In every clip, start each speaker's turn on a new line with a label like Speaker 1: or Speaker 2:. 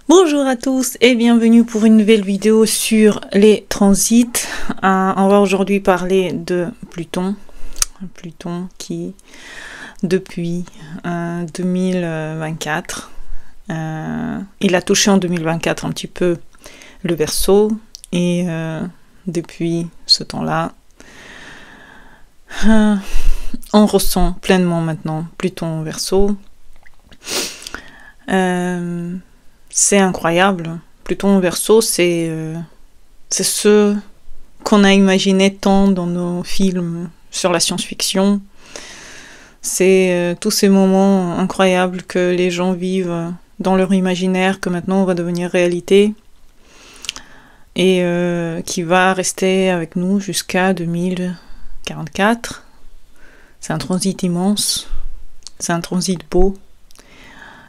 Speaker 1: Bonjour à tous et bienvenue pour une nouvelle vidéo sur les transits. On va aujourd'hui parler de Pluton. Pluton qui, depuis 2024, il a touché en 2024 un petit peu le Verseau et depuis ce temps-là, on ressent pleinement maintenant Pluton Verseau. C'est incroyable. Pluton Verseau, c'est ce qu'on a imaginé tant dans nos films sur la science-fiction. C'est tous ces moments incroyables que les gens vivent dans leur imaginaire, que maintenant on va devenir réalité, et qui va rester avec nous jusqu'à 2044. C'est un transit immense, c'est un transit beau.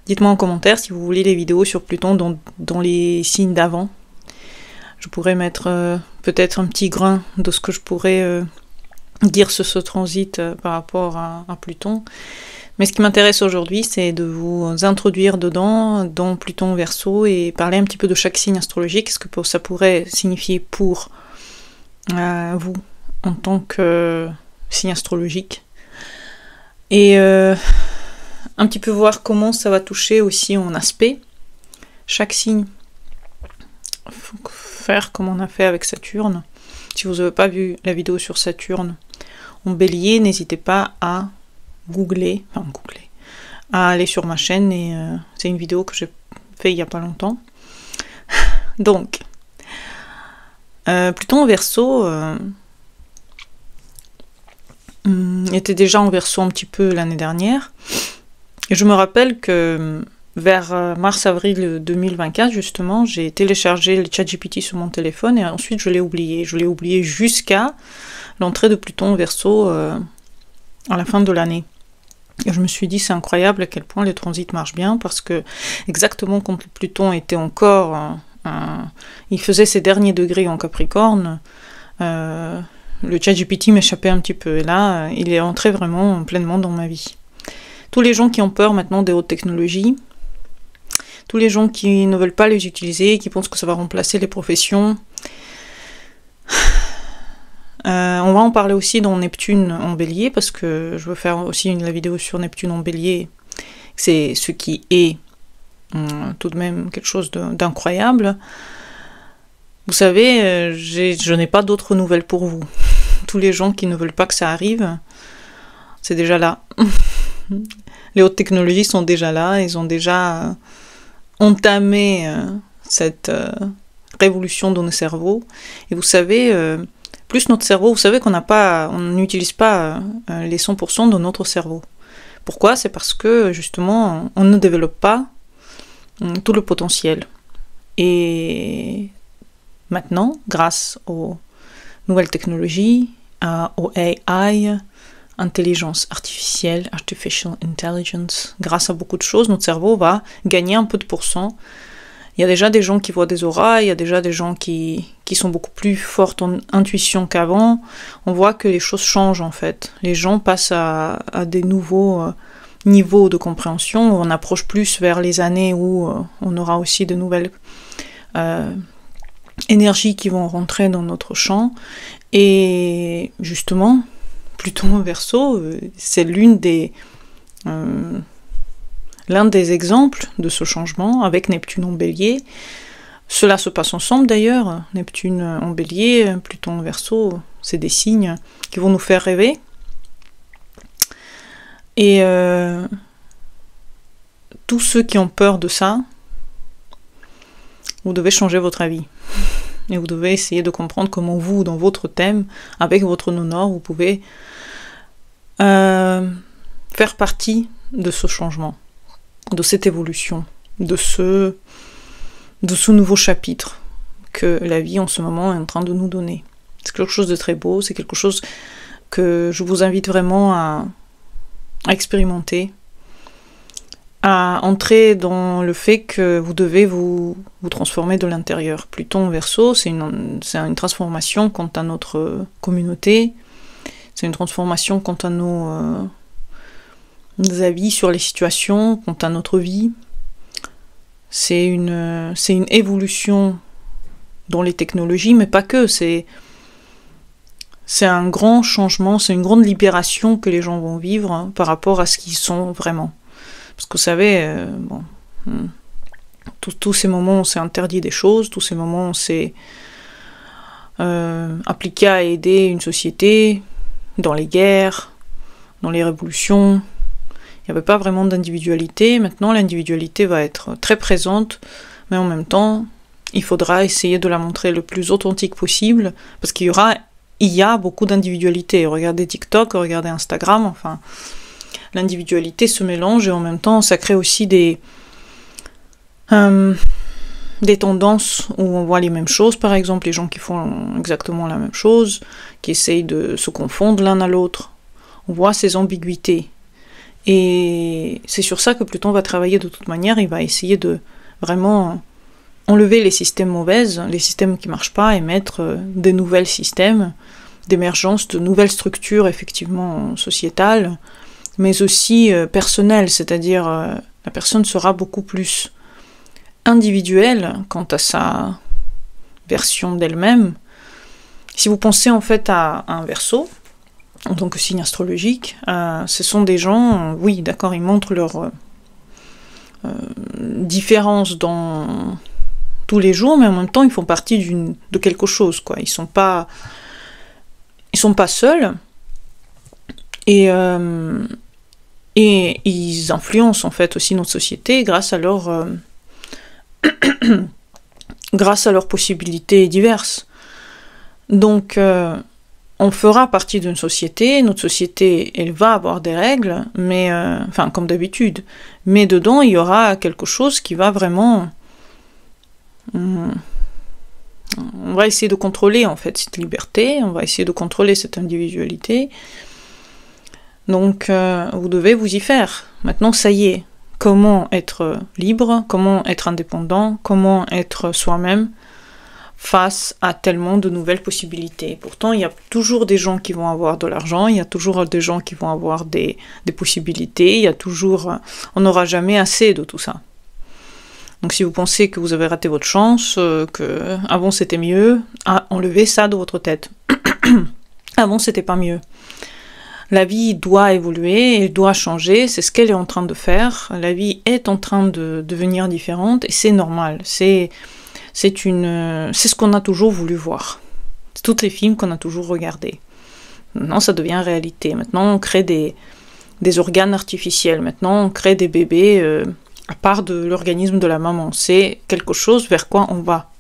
Speaker 1: Dites-moi en commentaire si vous voulez les vidéos sur Pluton dans les signes d'avant. Je pourrais mettre peut-être un petit grain de ce que je pourrais dire sur ce transit par rapport à Pluton. Mais ce qui m'intéresse aujourd'hui, c'est de vous introduire dedans, dans Pluton Verseau, et parler un petit peu de chaque signe astrologique, ce que ça pourrait signifier pour vous en tant que signe astrologique. Et un petit peu voir comment ça va toucher aussi en aspect chaque signe. Faut faire comme on a fait avec Saturne. Si vous n'avez pas vu la vidéo sur Saturne en Bélier, n'hésitez pas à à aller sur ma chaîne, et c'est une vidéo que j'ai fait il y a pas longtemps. Donc Pluton en Verseau était déjà en Verseau un petit peu l'année dernière. Et je me rappelle que vers mars-avril 2024, justement, j'ai téléchargé le ChatGPT sur mon téléphone et ensuite je l'ai oublié. Je l'ai oublié jusqu'à l'entrée de Pluton au Verseau à la fin de l'année. Et je me suis dit, c'est incroyable à quel point les transits marchent bien, parce que exactement quand Pluton était encore... il faisait ses derniers degrés en Capricorne, le ChatGPT m'échappait un petit peu. Et là, il est entré vraiment pleinement dans ma vie. Tous les gens qui ont peur maintenant des hautes technologies, tous les gens qui ne veulent pas les utiliser, qui pensent que ça va remplacer les professions, on va en parler aussi dans Neptune en Bélier, parce que je veux faire aussi la vidéo sur Neptune en Bélier. C'est ce qui est tout de même quelque chose d'incroyable. Vous savez, je n'ai pas d'autres nouvelles pour vous. Tous les gens qui ne veulent pas que ça arrive, c'est déjà là. Les hautes technologies sont déjà là, ils ont déjà entamé cette révolution dans nos cerveaux. Et vous savez, plus notre cerveau, vous savez qu'on n'utilise pas les 100% de notre cerveau. Pourquoi? C'est parce que justement, on ne développe pas tout le potentiel. Et maintenant, grâce aux nouvelles technologies, au AI, intelligence artificielle, artificial intelligence, grâce à beaucoup de choses, notre cerveau va gagner un peu de pourcent. Il y a déjà des gens qui voient des auras, il y a déjà des gens qui sont beaucoup plus fortes en intuition qu'avant. On voit que les choses changent en fait. Les gens passent à des nouveaux niveaux de compréhension. On approche plus vers les années où on aura aussi de nouvelles énergies qui vont rentrer dans notre champ. Et justement, Pluton Verseau, c'est l'un des exemples de ce changement avec Neptune en Bélier. Cela se passe ensemble d'ailleurs, Neptune en Bélier, Pluton en Verseau, c'est des signes qui vont nous faire rêver. Et tous ceux qui ont peur de ça, vous devez changer votre avis. Et vous devez essayer de comprendre comment vous, dans votre thème, avec votre nœud-nord, vous pouvez faire partie de ce changement, de cette évolution, de ce nouveau chapitre que la vie en ce moment est en train de nous donner. C'est quelque chose de très beau, c'est quelque chose que je vous invite vraiment à expérimenter, à entrer dans le fait que vous devez vous transformer de l'intérieur. Pluton Verseau, c'est une transformation quant à notre communauté, c'est une transformation quant à nos avis sur les situations, quant à notre vie. c'est une évolution dans les technologies, mais pas que, c'est un grand changement, c'est une grande libération que les gens vont vivre hein, par rapport à ce qu'ils sont vraiment. Parce que vous savez, tous ces moments où on s'est interdit des choses, tous ces moments où on s'est appliqué à aider une société, dans les guerres, dans les révolutions, il n'y avait pas vraiment d'individualité. Maintenant, l'individualité va être très présente, mais en même temps, il faudra essayer de la montrer le plus authentique possible, parce qu'il y a beaucoup d'individualité. Regardez TikTok, regardez Instagram, enfin, l'individualité se mélange et en même temps, ça crée aussi des tendances où on voit les mêmes choses, par exemple, les gens qui font exactement la même chose, qui essayent de se confondre l'un à l'autre. On voit ces ambiguïtés. Et c'est sur ça que Pluton va travailler de toute manière, il va essayer de vraiment enlever les systèmes mauvaises, les systèmes qui ne marchent pas, et mettre des nouveaux systèmes, d'émergence de nouvelles structures, effectivement, sociétales, mais aussi personnelles, c'est-à-dire la personne sera beaucoup plus individuelle quant à sa version d'elle-même. Si vous pensez en fait à un Verseau, en tant que signe astrologique, ce sont des gens, oui, d'accord, ils montrent leur différence dans tous les jours, mais en même temps, ils font partie de quelque chose, quoi. Ils sont pas seuls, et ils influencent en fait aussi notre société grâce à leur grâce à leurs possibilités diverses. Donc, on fera partie d'une société, notre société, elle va avoir des règles, mais, enfin, comme d'habitude, mais dedans, il y aura quelque chose qui va vraiment... on va essayer de contrôler, en fait, cette liberté, on va essayer de contrôler cette individualité. Donc, vous devez vous y faire. Maintenant, ça y est. Comment être libre, comment être indépendant, comment être soi-même, face à tellement de nouvelles possibilités. Pourtant, il y a toujours des gens qui vont avoir de l'argent, il y a toujours des gens qui vont avoir des possibilités, il y a toujours... On n'aura jamais assez de tout ça. Donc si vous pensez que vous avez raté votre chance, que avant c'était mieux, enlevez ça de votre tête. Avant c'était pas mieux. La vie doit évoluer, elle doit changer, c'est ce qu'elle est en train de faire. La vie est en train de devenir différente et c'est normal. C'est ce qu'on a toujours voulu voir. C'est tous les films qu'on a toujours regardés. Maintenant, ça devient réalité. Maintenant, on crée des organes artificiels. Maintenant, on crée des bébés à part de l'organisme de la maman. C'est quelque chose vers quoi on va.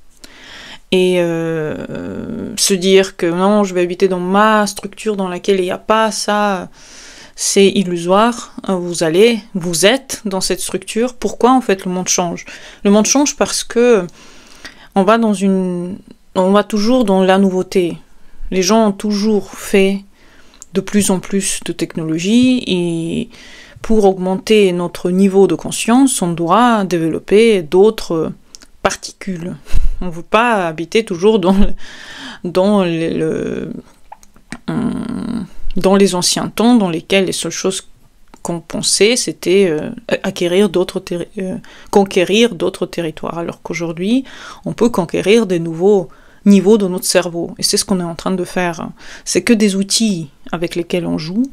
Speaker 1: Et se dire que non, je vais habiter dans ma structure dans laquelle il n'y a pas ça, c'est illusoire. Vous êtes dans cette structure. Pourquoi en fait le monde change? Le monde change parce que on va toujours dans la nouveauté. Les gens ont toujours fait de plus en plus de technologie et pour augmenter notre niveau de conscience, on doit développer d'autres particules. On ne veut pas habiter toujours dans les anciens temps dans lesquels les seules choses qu'on pensait, c'était conquérir d'autres territoires, alors qu'aujourd'hui, on peut conquérir des nouveaux niveaux de notre cerveau. Et c'est ce qu'on est en train de faire. C'est que des outils avec lesquels on joue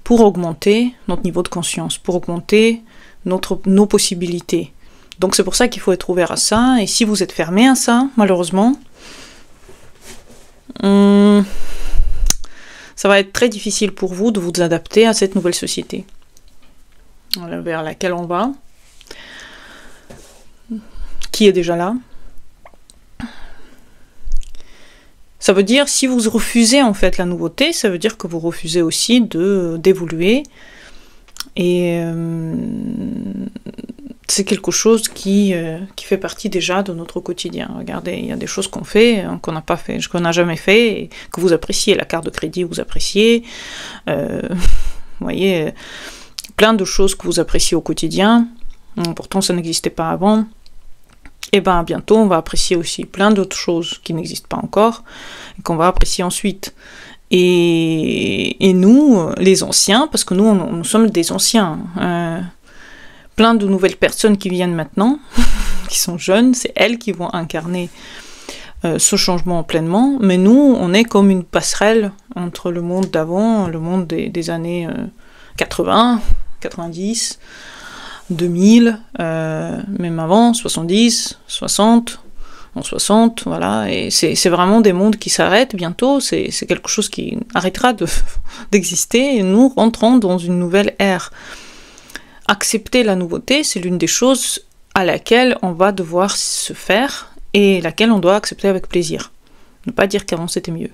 Speaker 1: pour augmenter notre niveau de conscience, pour augmenter nos possibilités. Donc c'est pour ça qu'il faut être ouvert à ça, et si vous êtes fermé à ça, malheureusement, ça va être très difficile pour vous de vous adapter à cette nouvelle société vers laquelle on va, qui est déjà là. Ça veut dire, si vous refusez en fait la nouveauté, ça veut dire que vous refusez aussi d'évoluer, et c'est quelque chose qui fait partie déjà de notre quotidien. Regardez, il y a des choses qu'on fait, qu'on n'a pas fait, qu'on n'a jamais fait, et que vous appréciez. La carte de crédit, vous appréciez. Vous voyez, plein de choses que vous appréciez au quotidien. Pourtant, ça n'existait pas avant. Et bien, bientôt, on va apprécier aussi plein d'autres choses qui n'existent pas encore, et qu'on va apprécier ensuite. Et nous, les anciens, parce que nous sommes des anciens, plein de nouvelles personnes qui viennent maintenant, qui sont jeunes, c'est elles qui vont incarner ce changement pleinement, mais nous, on est comme une passerelle entre le monde d'avant, le monde des années 80, 90, 2000, même avant, 70, 60, en 60, voilà, et c'est vraiment des mondes qui s'arrêtent bientôt, c'est quelque chose qui arrêtera d'exister, et nous rentrons dans une nouvelle ère. Accepter la nouveauté, c'est l'une des choses à laquelle on va devoir se faire, et laquelle on doit accepter avec plaisir. Ne pas dire qu'avant c'était mieux.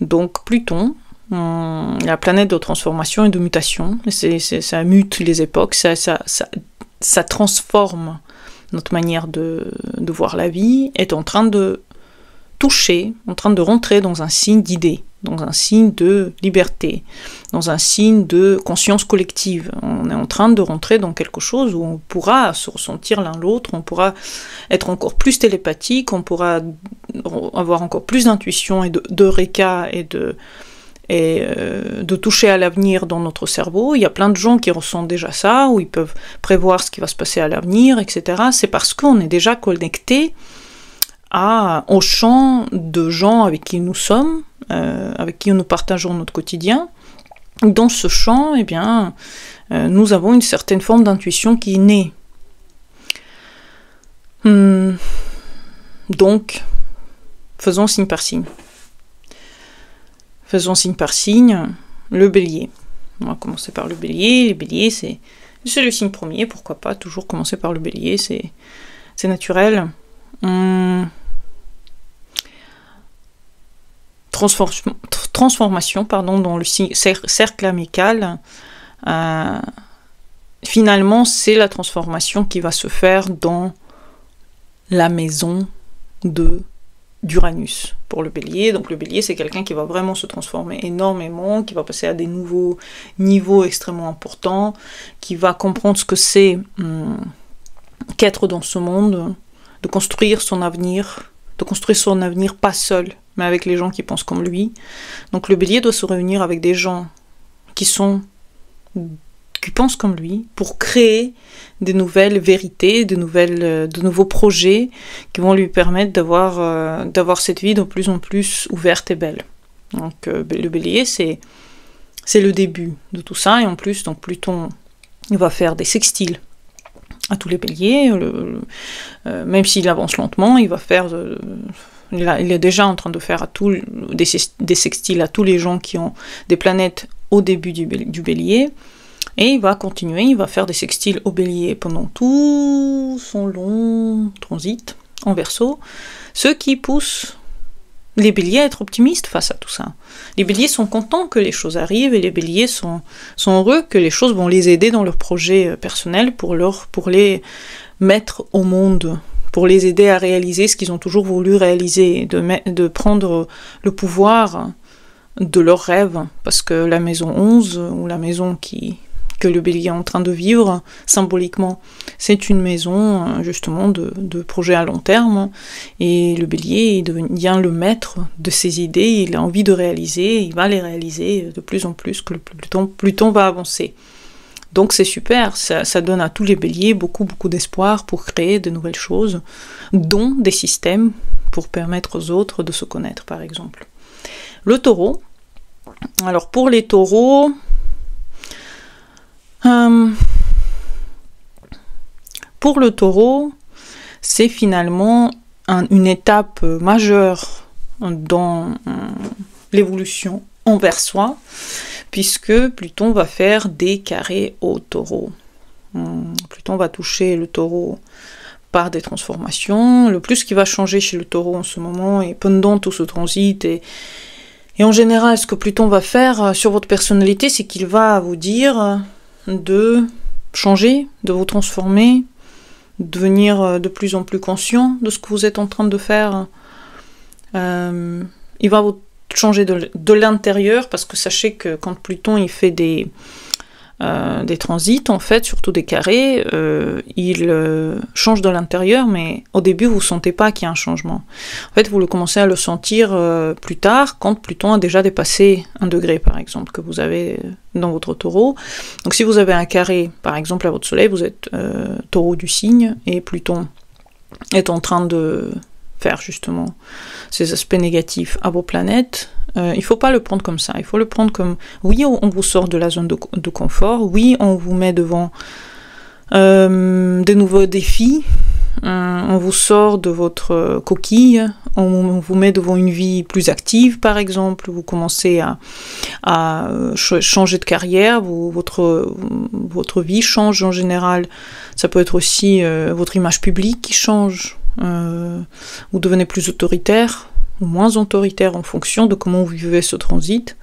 Speaker 1: Donc Pluton, la planète de transformation et de mutation, ça mute les époques, ça transforme notre manière de voir la vie, est en train de toucher, en train de rentrer dans un signe d'idée, dans un signe de liberté, dans un signe de conscience collective. On est en train de rentrer dans quelque chose où on pourra se ressentir l'un l'autre, on pourra être encore plus télépathique, on pourra avoir encore plus d'intuition et d'eureka et de toucher à l'avenir dans notre cerveau. Il y a plein de gens qui ressentent déjà ça, où ils peuvent prévoir ce qui va se passer à l'avenir, etc. C'est parce qu'on est déjà connecté au champ de gens avec qui nous sommes, avec qui nous partageons notre quotidien. Dans ce champ, eh bien, nous avons une certaine forme d'intuition qui est née. Donc, faisons signe par signe. Faisons signe par signe, le bélier. On va commencer par le bélier. Le bélier, c'est le signe premier, pourquoi pas toujours commencer par le bélier, c'est naturel. Transformation, dans le cercle amical. Finalement, c'est la transformation qui va se faire dans la maison d'Uranus pour le bélier. Donc le bélier, c'est quelqu'un qui va vraiment se transformer énormément, qui va passer à des nouveaux niveaux extrêmement importants, qui va comprendre ce que c'est qu'être dans ce monde, de construire son avenir pas seul, mais avec les gens qui pensent comme lui. Donc le bélier doit se réunir avec des gens qui pensent comme lui, pour créer de nouvelles vérités, de nouveaux projets qui vont lui permettre d'avoir cette vie de plus en plus ouverte et belle. Donc le bélier, c'est le début de tout ça, et en plus, donc Pluton, il va faire des sextiles à tous les béliers, même s'il avance lentement, il va faire... il est déjà en train de faire des sextiles à tous les gens qui ont des planètes au début du bélier, et il va continuer, il va faire des sextiles au bélier pendant tout son long transit en Verseau, ce qui pousse les béliers à être optimistes face à tout ça. Les béliers sont contents que les choses arrivent, et les béliers sont heureux que les choses vont les aider dans leurs projets personnels pour les mettre au monde, pour les aider à réaliser ce qu'ils ont toujours voulu réaliser, de prendre le pouvoir de leurs rêves, parce que la maison 11, ou la maison que le bélier est en train de vivre, symboliquement, c'est une maison justement de projets à long terme, et le bélier il devient le maître de ses idées, il a envie de réaliser, il va les réaliser de plus en plus que plus le temps va avancer. Donc c'est super, ça donne à tous les béliers beaucoup d'espoir pour créer de nouvelles choses, dont des systèmes pour permettre aux autres de se connaître, par exemple. Le taureau. Alors pour les taureaux, c'est finalement une étape majeure dans l'évolution envers soi, puisque Pluton va faire des carrés au taureau. Pluton va toucher le taureau par des transformations. Le plus qui va changer chez le taureau en ce moment, et pendant tout ce transit, et en général, ce que Pluton va faire sur votre personnalité, c'est qu'il va vous dire de changer, de vous transformer, de devenir de plus en plus conscient de ce que vous êtes en train de faire. Il va vous changer de l'intérieur, parce que sachez que quand Pluton il fait des des transits, en fait, surtout des carrés, ils changent de l'intérieur, mais au début, vous ne sentez pas qu'il y a un changement. En fait, vous le commencez à le sentir plus tard, quand Pluton a déjà dépassé 1 degré, par exemple, que vous avez dans votre taureau. Donc, si vous avez un carré, par exemple, à votre soleil, vous êtes taureau du signe, et Pluton est en train de faire, justement, ces aspects négatifs à vos planètes, il ne faut pas le prendre comme ça. Il faut le prendre comme, oui, on vous sort de la zone de confort, oui, on vous met devant de nouveaux défis, on vous sort de votre coquille, on vous met devant une vie plus active, par exemple, vous commencez à changer de carrière, votre vie change en général. Ça peut être aussi votre image publique qui change, vous devenez plus autoritaire, ou moins autoritaire en fonction de comment vous vivez ce transit.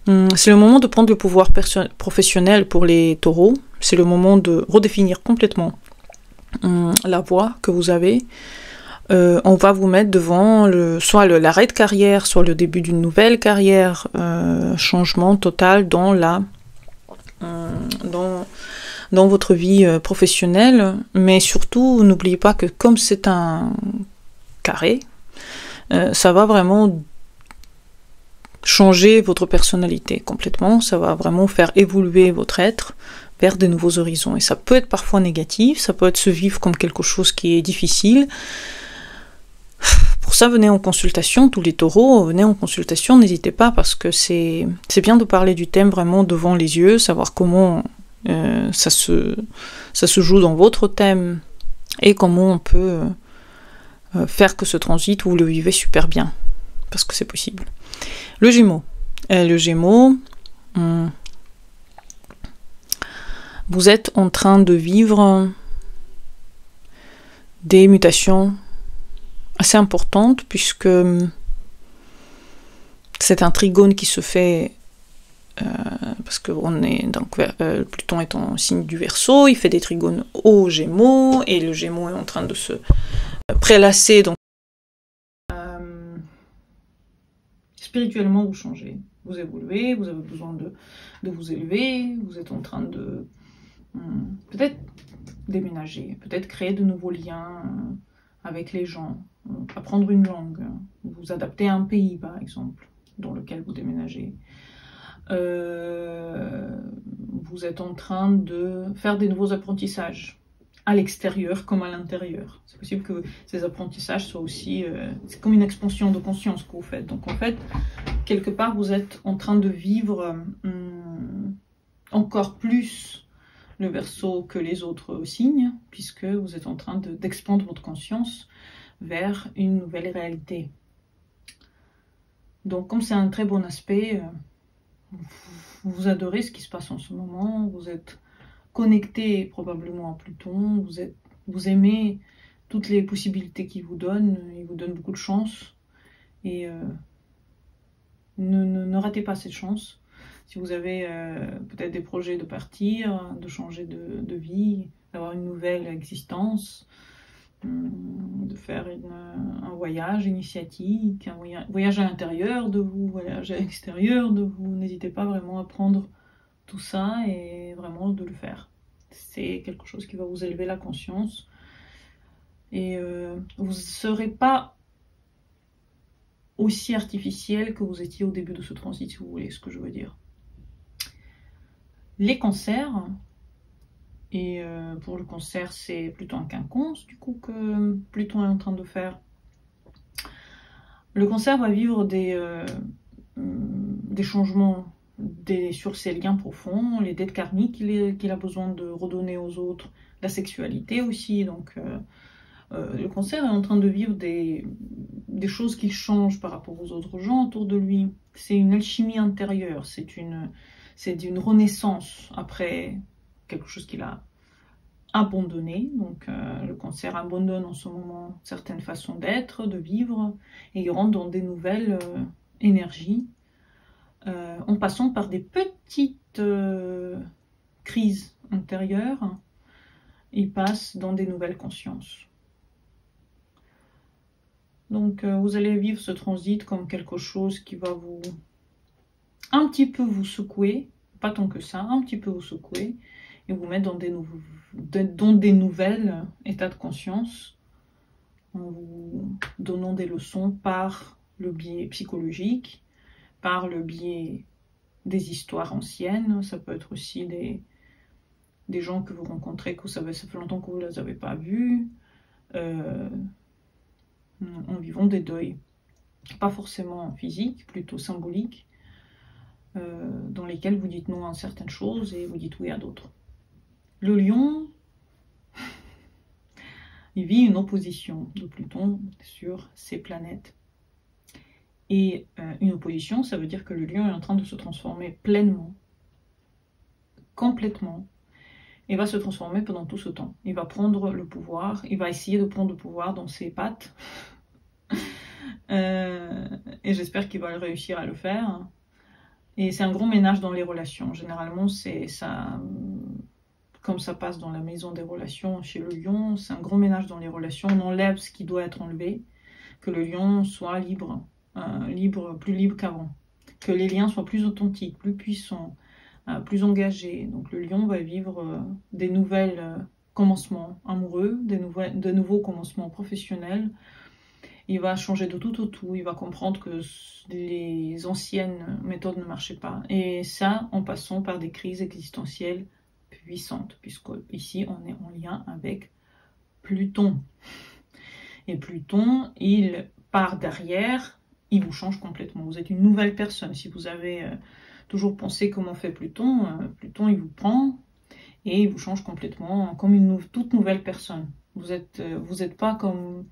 Speaker 1: C'est le moment de prendre le pouvoir professionnel pour les taureaux. C'est le moment de redéfinir complètement la voie que vous avez. On va vous mettre devant soit l'arrêt de carrière, soit le début d'une nouvelle carrière, changement total dans votre vie professionnelle. Mais surtout, n'oubliez pas que comme c'est un carré, ça va vraiment changer votre personnalité complètement, ça va vraiment faire évoluer votre être vers de nouveaux horizons. Et ça peut être parfois négatif, ça peut être se vivre comme quelque chose qui est difficile. Pour ça, venez en consultation, tous les taureaux, venez en consultation, n'hésitez pas, parce que c'est bien de parler du thème vraiment devant les yeux, savoir comment ça se joue dans votre thème, et comment on peut faire que ce transit, vous le vivez super bien, parce que c'est possible. Le Gémeaux. Vous êtes en train de vivre des mutations assez importantes, puisque c'est un trigone qui se fait parce que Pluton est en signe du Verseau, il fait des trigones aux Gémeaux, et le Gémeaux est en train de se prélasser, donc spirituellement vous changez, vous évoluez, vous avez besoin de vous élever, vous êtes en train de peut-être déménager, peut-être créer de nouveaux liens avec les gens, apprendre une langue, vous adapter à un pays par exemple dans lequel vous déménagez. Vous êtes en train de faire des nouveaux apprentissages à l'extérieur comme à l'intérieur. C'est possible que ces apprentissages soient aussi... c'est comme une expansion de conscience que vous faites. Donc en fait, quelque part, vous êtes en train de vivre encore plus le Verseau que les autres signes, puisque vous êtes en train d'expandre votre conscience vers une nouvelle réalité. Donc comme c'est un très bon aspect, vous adorez ce qui se passe en ce moment, vous êtes connecté probablement à Pluton, vous aimez toutes les possibilités qu'il vous donne, il vous donne beaucoup de chance, et ne ratez pas cette chance. Si vous avez peut-être des projets de partir, de changer de vie, d'avoir une nouvelle existence, de faire un voyage initiatique, un voyage à l'intérieur de vous, voyage à l'extérieur de vous, n'hésitez pas vraiment à prendre tout ça et vraiment de le faire. C'est quelque chose qui va vous élever la conscience, et vous ne serez pas aussi artificiel que vous étiez au début de ce transit, si vous voulez ce que je veux dire. Les cancers, et pour le cancer c'est plutôt un quinconce du coup que Pluton est en train de faire. Le cancer va vivre des changements sur ses liens profonds, les dettes karmiques qu'il a besoin de redonner aux autres, la sexualité aussi. Donc le cancer est en train de vivre des choses qu'il change par rapport aux autres gens autour de lui. C'est une alchimie intérieure, c'est une renaissance après quelque chose qu'il a abandonné. Donc le cancer abandonne en ce moment certaines façons d'être, de vivre, et il rentre dans des nouvelles énergies, en passant par des petites crises intérieures. Il passe dans des nouvelles consciences. Donc vous allez vivre ce transit comme quelque chose qui va un petit peu vous secouer, pas tant que ça, un petit peu vous secouer et vous mettre dans des nouvelles états de conscience, en vous donnant des leçons par le biais psychologique, par le biais des histoires anciennes. Ça peut être aussi des gens que vous rencontrez, que ça fait longtemps que vous ne les avez pas vus, en vivant des deuils. Pas forcément physiques, plutôt symboliques, dans lesquels vous dites non à certaines choses et vous dites oui à d'autres. Le lion, il vit une opposition de Pluton sur ses planètes. Et une opposition, ça veut dire que le lion est en train de se transformer pleinement, complètement, et va se transformer pendant tout ce temps. Il va prendre le pouvoir, il va essayer de prendre le pouvoir dans ses pattes, et j'espère qu'il va réussir à le faire. Et c'est un gros ménage dans les relations. Généralement, c'est ça, comme ça passe dans la maison des relations chez le lion, c'est un gros ménage dans les relations. On enlève ce qui doit être enlevé, que le lion soit libre, plus libre qu'avant, que les liens soient plus authentiques, plus puissants, plus engagés. Donc le lion va vivre des nouvelles commencements amoureux, de nouveaux commencements professionnels. Il va changer de tout au tout, il va comprendre que les anciennes méthodes ne marchaient pas. Et ça, en passant par des crises existentielles puissantes, puisque ici, on est en lien avec Pluton. Et Pluton, il part derrière, il vous change complètement. Vous êtes une nouvelle personne. Si vous avez toujours pensé comment fait Pluton, Pluton, il vous prend et il vous change complètement comme une toute nouvelle personne. Vous êtes pas comme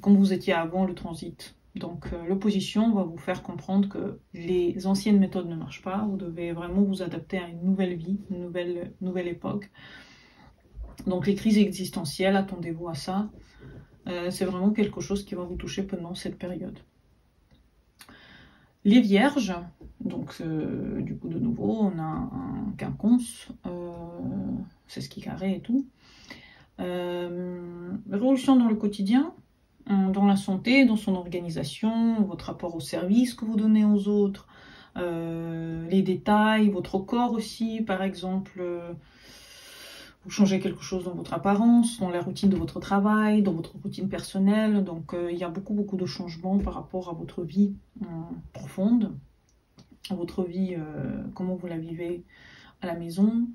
Speaker 1: vous étiez avant le transit. Donc l'opposition va vous faire comprendre que les anciennes méthodes ne marchent pas. Vous devez vraiment vous adapter à une nouvelle vie, une nouvelle époque. Donc les crises existentielles, attendez-vous à ça. C'est vraiment quelque chose qui va vous toucher pendant cette période. Les vierges, donc du coup de nouveau on a un quinconce, c'est ce qui carré et tout. Révolution dans le quotidien, dans la santé, dans son organisation, votre rapport au service que vous donnez aux autres, les détails, votre corps aussi, par exemple, vous changez quelque chose dans votre apparence, dans la routine de votre travail, dans votre routine personnelle. Donc il y a beaucoup de changements par rapport à votre vie profonde, à votre vie, comment vous la vivez à la maison.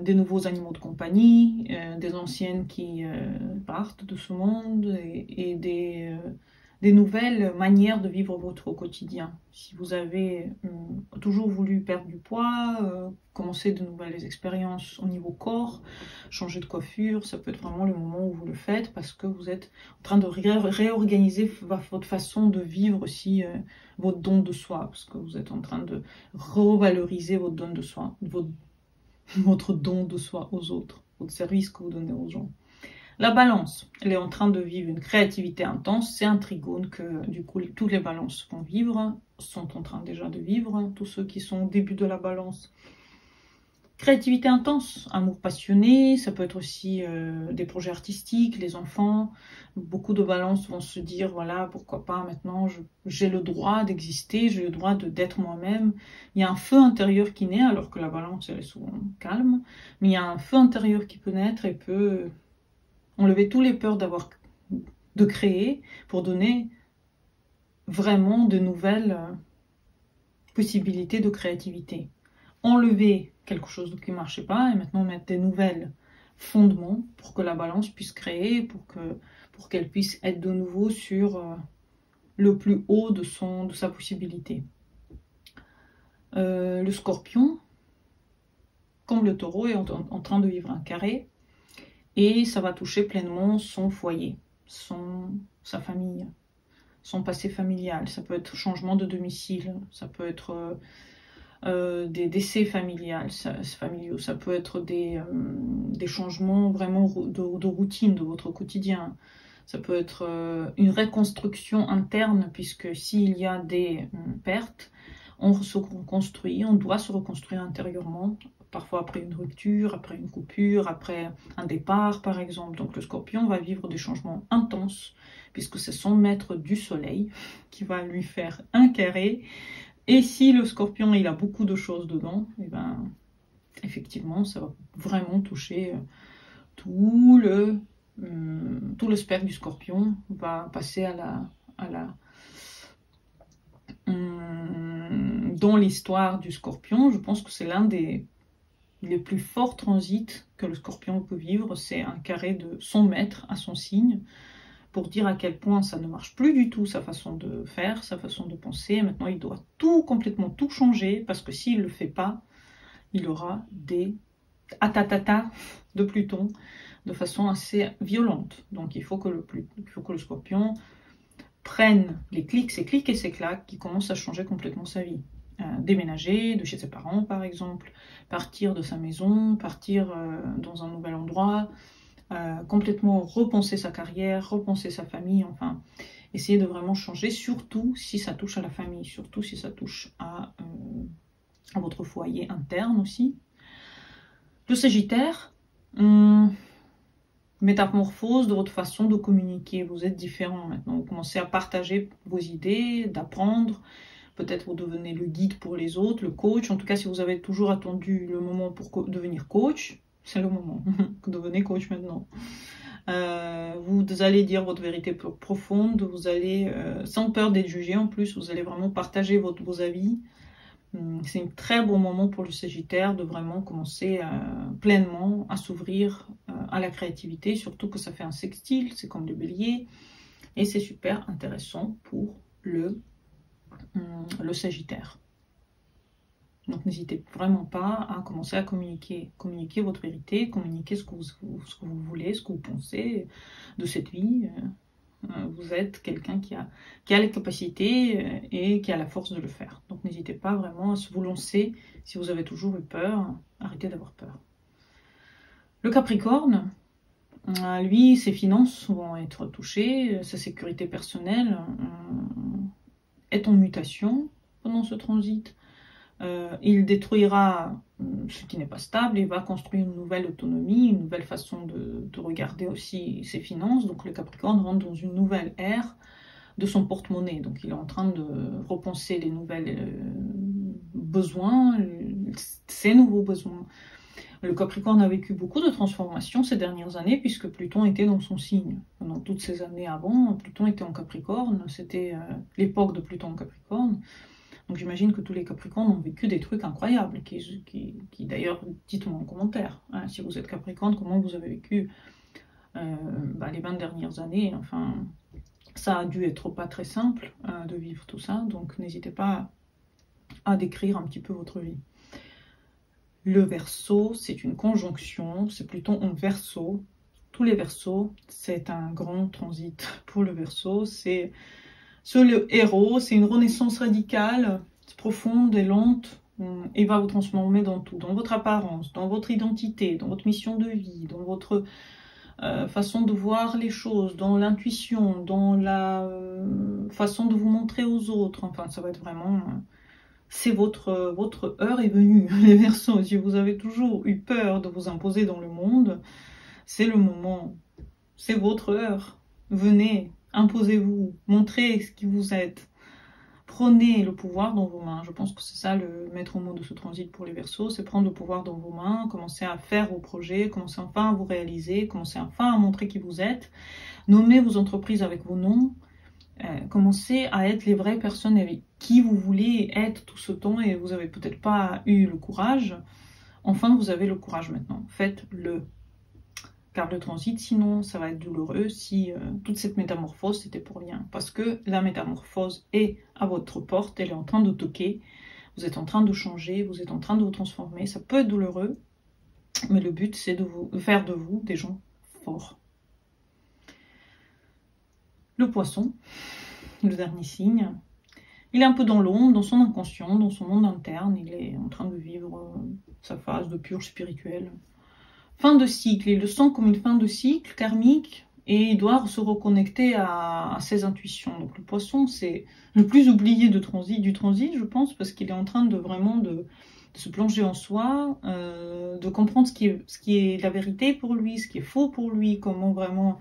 Speaker 1: Des nouveaux animaux de compagnie, des anciennes qui partent de ce monde et des nouvelles manières de vivre votre quotidien. Si vous avez toujours voulu perdre du poids, commencer de nouvelles expériences au niveau corps, changer de coiffure, ça peut être vraiment le moment où vous le faites parce que vous êtes en train de réorganiser votre façon de vivre aussi votre don de soi, parce que vous êtes en train de revaloriser votre don de soi, votre don de soi aux autres, votre service que vous donnez aux gens. La balance, elle est en train de vivre une créativité intense, c'est un trigone que du coup toutes les balances vont vivre, sont en train déjà de vivre, tous ceux qui sont au début de la balance. Créativité intense, amour passionné, ça peut être aussi des projets artistiques, les enfants. Beaucoup de balances vont se dire, voilà, pourquoi pas maintenant, j'ai le droit d'exister, j'ai le droit d'être moi-même. Il y a un feu intérieur qui naît, alors que la balance, elle est souvent calme. Mais il y a un feu intérieur qui peut naître et peut enlever toutes les peurs de créer pour donner vraiment de nouvelles possibilités de créativité. Enlever quelque chose qui ne marchait pas et maintenant mettre des nouvelles fondements pour que la balance puisse créer, pour qu'elle puisse être de nouveau sur le plus haut de sa possibilité. Le scorpion, comme le taureau, est en train de vivre un carré et ça va toucher pleinement son foyer, sa famille, son passé familial. Ça peut être changement de domicile, ça peut être des décès familiaux, ça peut être des changements vraiment de routine de votre quotidien, ça peut être une reconstruction interne, puisque s'il y a des pertes, on se reconstruit, on doit se reconstruire intérieurement, parfois après une rupture, après une coupure, après un départ par exemple. Donc le scorpion va vivre des changements intenses, puisque c'est son maître du soleil qui va lui faire un carré Et si le scorpion, il a beaucoup de choses dedans, et ben, effectivement, ça va vraiment toucher tout le spectre du scorpion, va passer dans l'histoire du scorpion. Je pense que c'est l'un des les plus forts transits que le scorpion peut vivre, c'est un carré de 100 mètres à son signe, pour dire à quel point ça ne marche plus du tout, sa façon de faire, sa façon de penser. Maintenant, il doit complètement tout changer, parce que s'il ne le fait pas, il aura des atatata de Pluton de façon assez violente. Donc il faut que le scorpion prenne les clics, ses clics et ses claques qui commencent à changer complètement sa vie. Déménager de chez ses parents par exemple, partir de sa maison, partir dans un nouvel endroit, complètement repenser sa carrière, repenser sa famille, enfin essayer de vraiment changer, surtout si ça touche à la famille, surtout si ça touche à votre foyer interne aussi. Le Sagittaire, métamorphose de votre façon de communiquer, vous êtes différent maintenant, vous commencez à partager vos idées, d'apprendre. Peut-être vous devenez le guide pour les autres, le coach. En tout cas, si vous avez toujours attendu le moment pour devenir coach, c'est le moment. Devenez coach maintenant. Vous allez dire votre vérité profonde. Vous allez, sans peur d'être jugé en plus, vous allez vraiment partager vos avis. C'est un très bon moment pour le Sagittaire de vraiment commencer pleinement à s'ouvrir à la créativité. Surtout que ça fait un sextile, c'est comme le Bélier. Et c'est super intéressant pour le Sagittaire. Donc n'hésitez vraiment pas à commencer à communiquer votre vérité, communiquer ce que vous voulez, ce que vous pensez de cette vie. Vous êtes quelqu'un qui a les capacités et qui a la force de le faire. Donc n'hésitez pas vraiment à vous lancer. Si vous avez toujours eu peur, arrêtez d'avoir peur. Le Capricorne, lui, ses finances vont être touchées, sa sécurité personnelle est en mutation pendant ce transit. Il détruira ce qui n'est pas stable, il va construire une nouvelle autonomie, une nouvelle façon de regarder aussi ses finances. Donc le Capricorne rentre dans une nouvelle ère de son porte-monnaie. Donc il est en train de repenser les nouvelles besoins, ses nouveaux besoins. Le Capricorne a vécu beaucoup de transformations ces dernières années puisque Pluton était dans son signe. Pendant toutes ces années avant, Pluton était en Capricorne, c'était l'époque de Pluton en Capricorne. Donc j'imagine que tous les Capricornes ont vécu des trucs incroyables, qui d'ailleurs, dites-moi en commentaire, hein, si vous êtes Capricorne, comment vous avez vécu les 20 dernières années. Enfin, ça a dû être pas très simple de vivre tout ça, donc n'hésitez pas à décrire un petit peu votre vie. Le Verseau, c'est une conjonction, c'est Pluton en Verseau. Tous les Verseaux, c'est un grand transit pour le Verseau, c'est le héros, c'est une renaissance radicale, profonde et lente, et va vous transformer dans tout, dans votre apparence, dans votre identité, dans votre mission de vie, dans votre façon de voir les choses, dans l'intuition, dans la façon de vous montrer aux autres. Enfin, ça va être vraiment... c'est votre heure est venue, les Verseaux. Si vous avez toujours eu peur de vous imposer dans le monde, c'est le moment, c'est votre heure. Venez, imposez-vous, montrez ce qui vous êtes. Prenez le pouvoir dans vos mains. Je pense que c'est ça le maître mot de ce transit pour les Verseaux, c'est prendre le pouvoir dans vos mains, commencer à faire vos projets, commencer enfin à vous réaliser, commencer enfin à montrer qui vous êtes, nommer vos entreprises avec vos noms, commencez à être les vraies personnes avec qui vous voulez être tout ce temps et vous n'avez peut-être pas eu le courage. Enfin, vous avez le courage maintenant. Faites-le. Car le transit, sinon, ça va être douloureux si toute cette métamorphose, c'était pour rien. Parce que la métamorphose est à votre porte, elle est en train de toquer, vous êtes en train de changer, vous êtes en train de vous transformer. Ça peut être douloureux, mais le but, c'est de faire de vous des gens forts. Le Poisson, le dernier signe, il est un peu dans l'ombre, dans son inconscient, dans son monde interne. Il est en train de vivre sa phase de purge spirituelle. Fin de cycle, il le sent comme une fin de cycle karmique et il doit se reconnecter à ses intuitions. Donc le Poisson, c'est le plus oublié du transit, je pense, parce qu'il est en train de vraiment de se plonger en soi, de comprendre ce qui est la vérité pour lui, ce qui est faux pour lui, comment vraiment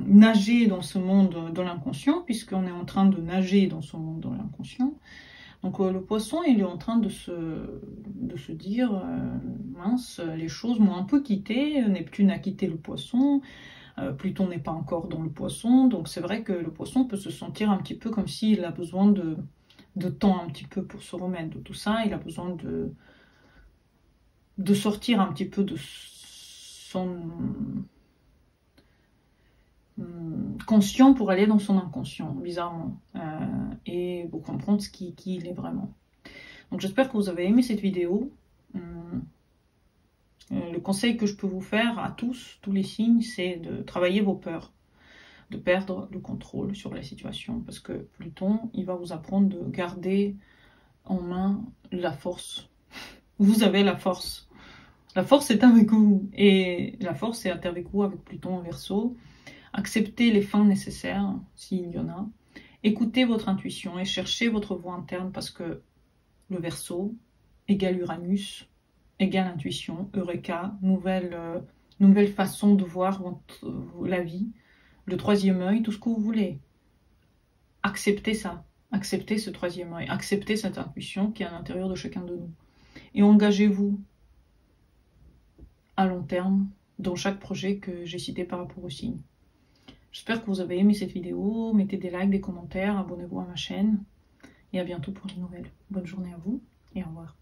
Speaker 1: nager dans ce monde de l'inconscient, puisqu'on est en train de nager dans ce monde de l'inconscient. Donc le poisson, il est en train de se dire, mince, les choses m'ont un peu quitté, Neptune a quitté le poisson, Pluton n'est pas encore dans le poisson, donc c'est vrai que le poisson peut se sentir un petit peu comme s'il a besoin de temps un petit peu pour se remettre de tout ça, il a besoin de sortir un petit peu de son conscient pour aller dans son inconscient, bizarrement, et pour comprendre qui il est vraiment. Donc j'espère que vous avez aimé cette vidéo. Le conseil que je peux vous faire à tous les signes, c'est de travailler vos peurs, de perdre le contrôle sur la situation, parce que Pluton, il va vous apprendre de garder en main la force. Vous avez la force. La force est avec vous, et la force est avec vous avec Pluton en Verseau. Acceptez les fins nécessaires, s'il y en a. Écoutez votre intuition et cherchez votre voix interne, parce que le Verseau égale Uranus, égale intuition, Eureka, nouvelle façon de voir la vie, le troisième œil, tout ce que vous voulez. Acceptez ça, acceptez ce troisième œil, acceptez cette intuition qui est à l'intérieur de chacun de nous. Et engagez-vous à long terme dans chaque projet que j'ai cité par rapport au signe. J'espère que vous avez aimé cette vidéo, mettez des likes, des commentaires, abonnez-vous à ma chaîne, et à bientôt pour les nouvelles. Bonne journée à vous, et au revoir.